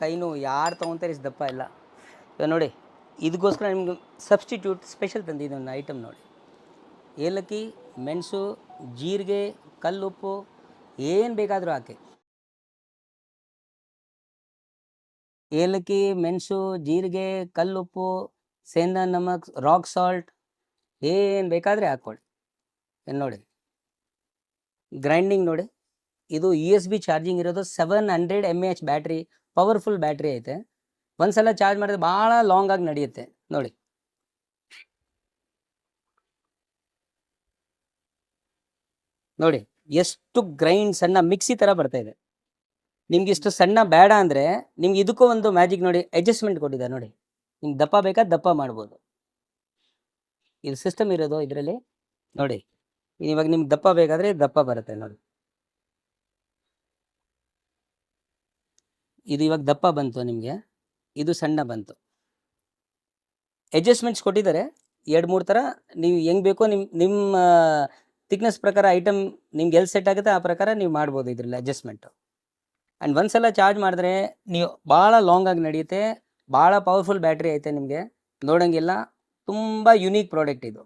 ಕೈ ನೋವು ಯಾರು ತೊಗೊತಾರೆ ಇಷ್ಟು ದಪ್ಪ ಇಲ್ಲ. ಇವಾಗ ನೋಡಿ, ಇದಕ್ಕೋಸ್ಕರ ನಿಮ್ಗೆ ಸಬ್ಸ್ಟಿಟ್ಯೂಟ್ ಸ್ಪೆಷಲ್ ತಂದಿದ್ದು ಒಂದು ಐಟಮ್ ನೋಡಿ. ಏಲಕ್ಕಿ, ಮೆಣಸು, ಜೀರಿಗೆ, ಕಲ್ಲುಪ್ಪು ಏನು ಬೇಕಾದರೂ ಹಾಕಿ. ಏಲಕ್ಕಿ, ಮೆಣಸು, ಜೀರಿಗೆ, ಕಲ್ಲುಪ್ಪು, ಸೇಂದಾ ನಮಕ್, ರಾಕ್ ಸಾಲ್ಟ್ ಏನು ಬೇಕಾದರೆ ಹಾಕ್ಕೊಳ್ಳಿ. ನೋಡಿ ಗ್ರೈಂಡಿಂಗ್ ನೋಡಿ. ಇದು USB ಚಾರ್ಜಿಂಗ್ ಇರೋದು. 700 mAh ಬ್ಯಾಟ್ರಿ, ಪವರ್ಫುಲ್ ಬ್ಯಾಟ್ರಿ ಐತೆ. ಒಂದ್ಸಲ ಚಾರ್ಜ್ ಮಾಡಿದ್ರೆ ಭಾಳ ಲಾಂಗ್ ಆಗಿ ನಡೆಯುತ್ತೆ ನೋಡಿ. ನೋಡಿ ಎಷ್ಟು ಗ್ರೈಂಡ್ ಸಣ್ಣ ಮಿಕ್ಸಿ ಥರ ಬರ್ತಾ ಇದೆ. ನಿಮ್ಗೆ ಇಷ್ಟು ಸಣ್ಣ ಬೇಡ ಅಂದರೆ ನಿಮ್ಗೆ ಇದಕ್ಕೂ ಒಂದು ಮ್ಯಾಜಿಕ್ ನೋಡಿ, ಅಡ್ಜಸ್ಟ್ಮೆಂಟ್ ಕೊಟ್ಟಿದ್ದಾರೆ ನೋಡಿ. ನಿಮ್ಗೆ ದಪ್ಪ ಬೇಕಾ ದಪ್ಪ ಮಾಡ್ಬೋದು. ಇದು ಸಿಸ್ಟಮ್ ಇರೋದು ಇದರಲ್ಲಿ ನೋಡಿ. ಇವಾಗ ನಿಮ್ಗೆ ದಪ್ಪ ಬೇಕಾದರೆ ದಪ್ಪ ಬರುತ್ತೆ ನೋಡಿ. ಇದು ಇವಾಗ ದಪ್ಪ ಬಂತು ನಿಮಗೆ, ಇದು ಸಣ್ಣ ಬಂತು. ಅಡ್ಜಸ್ಟ್ಮೆಂಟ್ಸ್ ಕೊಟ್ಟಿದ್ದಾರೆ 2-3 ಥರ. ನೀವು ಹೆಂಗೆ ಬೇಕೋ ನಿಮ್ಮ ಥಿಕ್ನೆಸ್ ಪ್ರಕಾರ ಐಟಮ್ ನಿಮ್ಗೆ ಎಲ್ಲಿ ಸೆಟ್ ಆಗುತ್ತೆ ಆ ಪ್ರಕಾರ ನೀವು ಮಾಡ್ಬೋದು ಇದರಲ್ಲಿ ಅಡ್ಜಸ್ಟ್ಮೆಂಟು. ಆ್ಯಂಡ್ ಒಂದ್ಸಲ ಚಾರ್ಜ್ ಮಾಡಿದ್ರೆ ನೀವು ಭಾಳ ಲಾಂಗ್ ಆಗಿ ನಡೆಯುತ್ತೆ. ಭಾಳ ಪವರ್ಫುಲ್ ಬ್ಯಾಟ್ರಿ ಐತೆ. ನಿಮಗೆ ನೋಡೋಂಗಿಲ್ಲ. ತುಂಬ ಯುನೀಕ್ ಪ್ರಾಡಕ್ಟ್ ಇದು.